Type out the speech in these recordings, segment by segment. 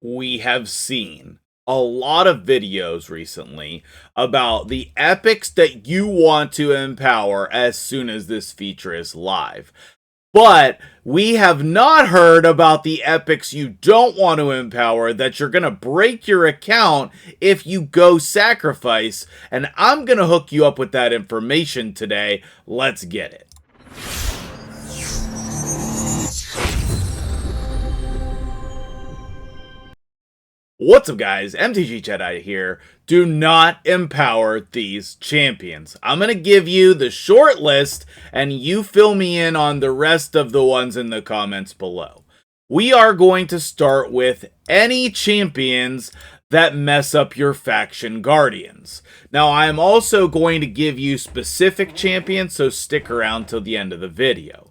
We have seen a lot of videos recently about the epics that you want to empower as soon as this feature is live. But we have not heard about the epics you don't want to empower that you're going to break your account if you go sacrifice. And I'm going to hook you up with that information today. Let's get it. What's up, guys? MtgJedi here. Do not empower these champions. I'm going to give you the short list and you fill me in on the rest of the ones in the comments below. We are going to start with any champions that mess up your faction guardians. Now, I'm also going to give you specific champions, so stick around till the end of the video.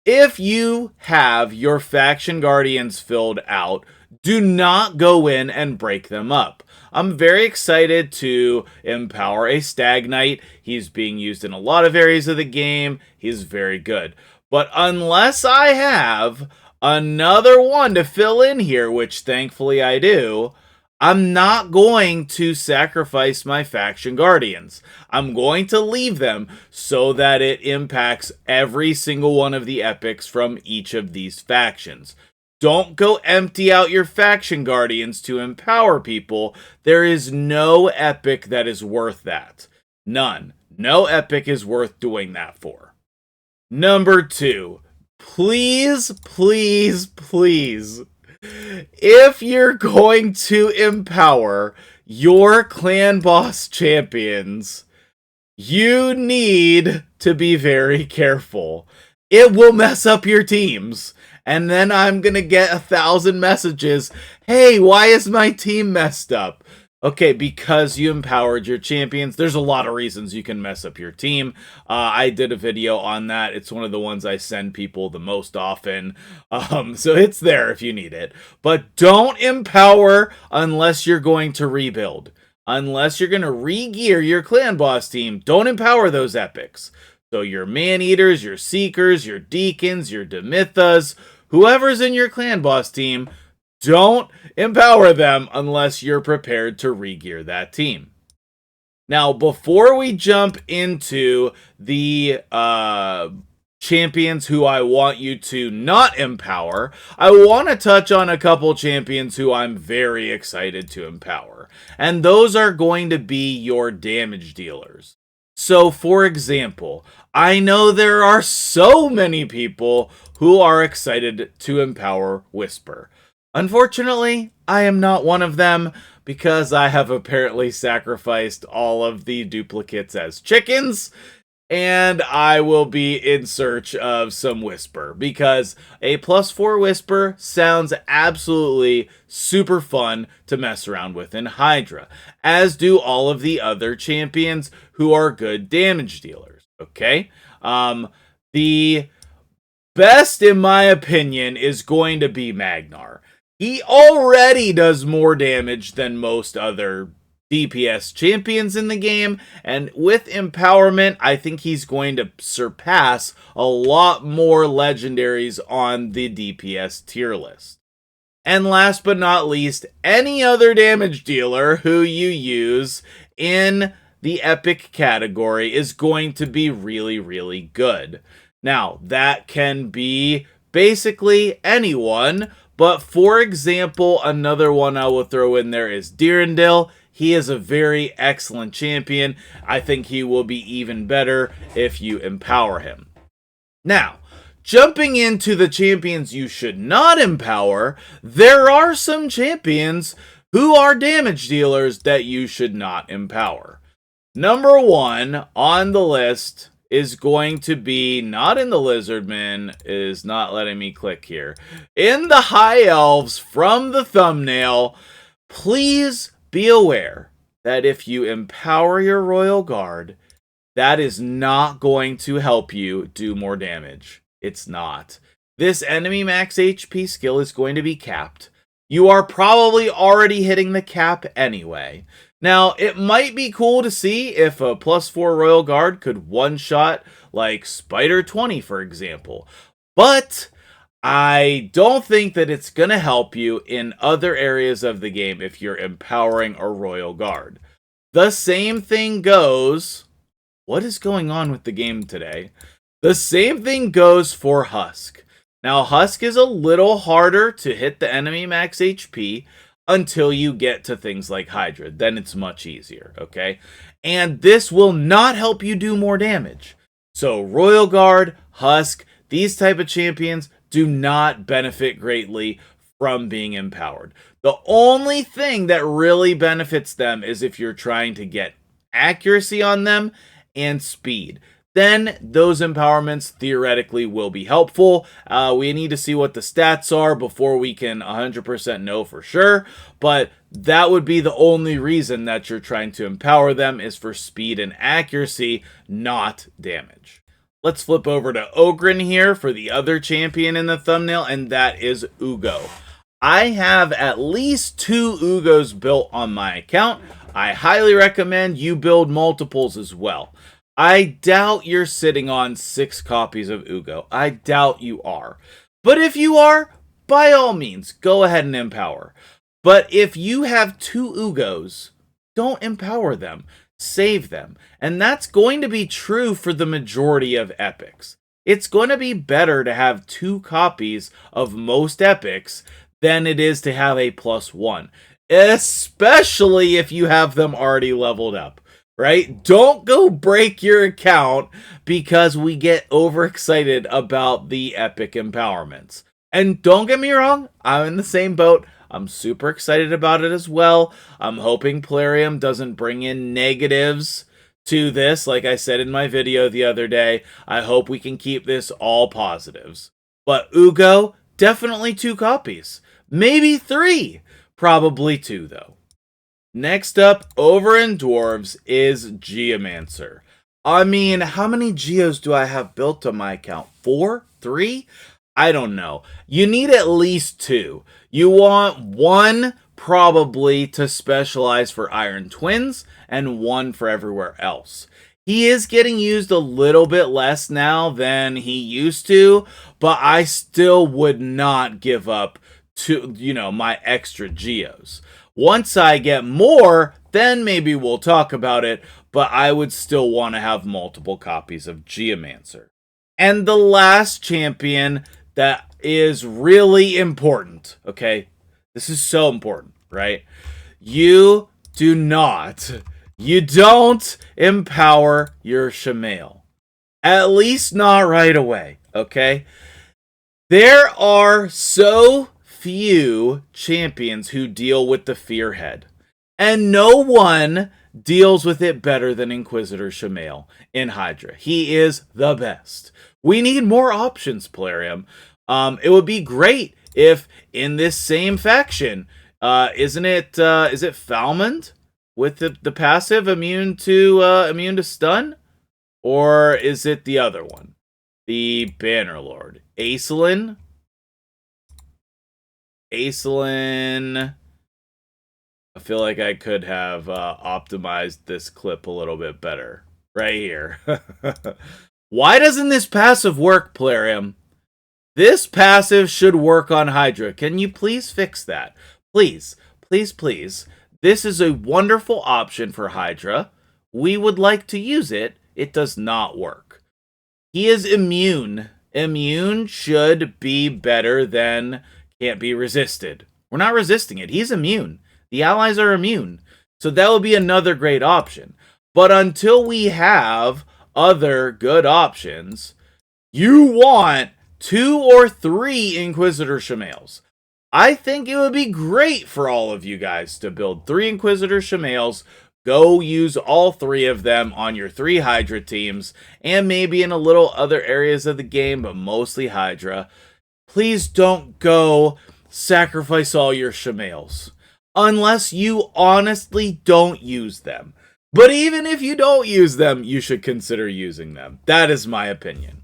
If you have your faction guardians filled out, do not go in and break them up. I'm very excited to empower a Stag Knight. He's being used in a lot of areas of the game. He's very good. But unless I have another one to fill in here, which thankfully I do, I'm not going to sacrifice my faction guardians. I'm going to leave them so that it impacts every single one of the epics from each of these factions. Don't go empty out your faction guardians to empower people. There is no epic that is worth that. None. No epic is worth doing that for. Number 2. Please, please, please. If you're going to empower your clan boss champions, you need to be very careful. It will mess up your teams. And then I'm going to get 1,000 messages. Hey, why is my team messed up? Okay, because you empowered your champions. There's a lot of reasons you can mess up your team. I did a video on that. It's one of the ones I send people the most often. So it's there if you need it. But don't empower unless you're going to rebuild. Unless you're going to re-gear your clan boss team, don't empower those epics. So your man-eaters, your seekers, your deacons, your demythas, whoever's in your clan boss team, don't empower them unless you're prepared to re-gear that team. Now, before we jump into the champions who I want you to not empower, I want to touch on a couple champions who I'm very excited to empower. And those are going to be your damage dealers. So, for example, I know there are so many people who are excited to empower Whisper. Unfortunately, I am not one of them because I have apparently sacrificed all of the duplicates as chickens, and I will be in search of some Whisper because a +4 Whisper sounds absolutely super fun to mess around with in Hydra, as do all of the other champions who are good damage dealers, okay? The best, in my opinion, is going to be Magnar. He already does more damage than most other DPS champions in the game, and with empowerment, I think he's going to surpass a lot more legendaries on the DPS tier list. And last but not least, any other damage dealer who you use in the epic category is going to be really, really good. Now, that can be basically anyone, but for example, another one I will throw in there is Dirindil. He is a very excellent champion. I think he will be even better if you empower him. Now, jumping into the champions you should not empower, there are some champions who are damage dealers that you should not empower. Number 1 on the list is going to be, not in the Lizardmen, is not letting me click here. In the High Elves from the thumbnail, please be aware that if you empower your Royal Guard, that is not going to help you do more damage. It's not. This enemy max HP skill is going to be capped. You are probably already hitting the cap anyway. Now, it might be cool to see if a +4 Royal Guard could one-shot like Spider 20, for example. But I don't think that it's going to help you in other areas of the game if you're empowering a Royal Guard. The same thing goes... What is going on with the game today? The same thing goes for Husk. Now, Husk is a little harder to hit the enemy max HP until you get to things like Hydra. Then it's much easier, okay? And this will not help you do more damage. So, Royal Guard, Husk, these type of champions do not benefit greatly from being empowered. The only thing that really benefits them is if you're trying to get accuracy on them and speed. Then those empowerments theoretically will be helpful. We need to see what the stats are before we can 100% know for sure. But that would be the only reason that you're trying to empower them, is for speed and accuracy, not damage. Let's flip over to Ogren here for the other champion in the thumbnail, and that is Ugo. I have at least 2 Ugos built on my account. I highly recommend you build multiples as well. I doubt you're sitting on 6 copies of Ugo. I doubt you are. But if you are, by all means, go ahead and empower. But if you have 2 Ugos, don't empower them. Save them. And that's going to be true for the majority of epics. It's going to be better to have 2 copies of most epics than it is to have a +1. Especially if you have them already leveled up. Right? Don't go break your account because we get overexcited about the epic empowerments. And don't get me wrong, I'm in the same boat. I'm super excited about it as well. I'm hoping Plarium doesn't bring in negatives to this. Like I said in my video the other day, I hope we can keep this all positives. But Ugo, definitely 2 copies. Maybe 3. Probably 2 though. Next up, over in Dwarves, is Geomancer. I mean, how many Geos do I have built on my account? 4? 3? I don't know. You need at least 2. You want 1 probably to specialize for Iron Twins, and 1 for everywhere else. He is getting used a little bit less now than he used to, but I still would not give up to, my extra Geos. Once I get more, then maybe we'll talk about it, but I would still want to have multiple copies of Geomancer. And the last champion that is really important, okay? This is so important, right? You don't empower your Shamail. At least not right away, okay? There are so few champions who deal with the Fearhead, and no one deals with it better than Inquisitor Shamail in Hydra. He is the best. We need more options, Plarium. It would be great if in this same faction, is it Falmond with the passive immune to stun, or is it the other one, the Bannerlord, Aislinn? I feel like I could have optimized this clip a little bit better. Right here. Why doesn't this passive work, Plarium? This passive should work on Hydra. Can you please fix that? Please, please, please. This is a wonderful option for Hydra. We would like to use it. It does not work. He is immune. Immune should be better than can't be resisted. We're not resisting it. He's immune. The allies are immune. So that would be another great option. But until we have other good options, you want 2 or 3 Inquisitor Shamails. I think it would be great for all of you guys to build 3 Inquisitor Shamails, go use all 3 of them on your 3 Hydra teams, and maybe in a little other areas of the game, but mostly Hydra. Please don't go sacrifice all your Shamails unless you honestly don't use them. But even if you don't use them, you should consider using them. That is my opinion.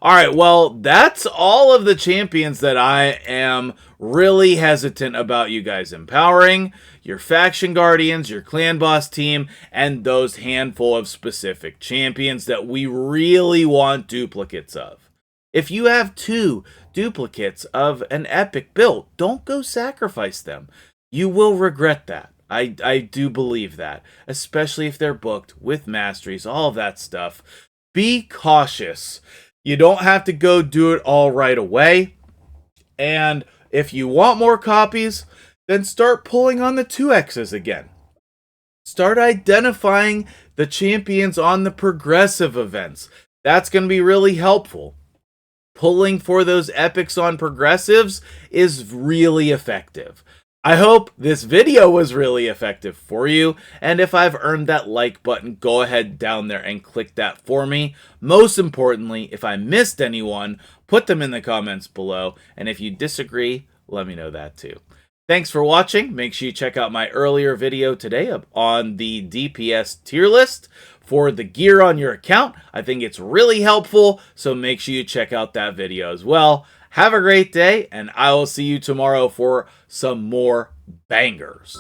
Alright, well, that's all of the champions that I am really hesitant about you guys empowering. Your faction guardians, your clan boss team, and those handful of specific champions that we really want duplicates of. If you have 2 duplicates of an epic build, don't go sacrifice them. You will regret that. I do believe that, especially if they're booked with masteries, all of that stuff. Be cautious. You don't have to go do it all right away. And if you want more copies, then start pulling on the 2Xs again. Start identifying the champions on the progressive events. That's going to be really helpful. Pulling for those epics on progressives is really effective. I hope this video was really effective for you, and if I've earned that like button, go ahead down there and click that for me. Most importantly, if I missed anyone, put them in the comments below, and if you disagree, let me know that too. Thanks for watching. Make sure you check out my earlier video today on the DPS tier list for the gear on your account. I think it's really helpful, so make sure you check out that video as well. Have a great day, and I will see you tomorrow for some more bangers.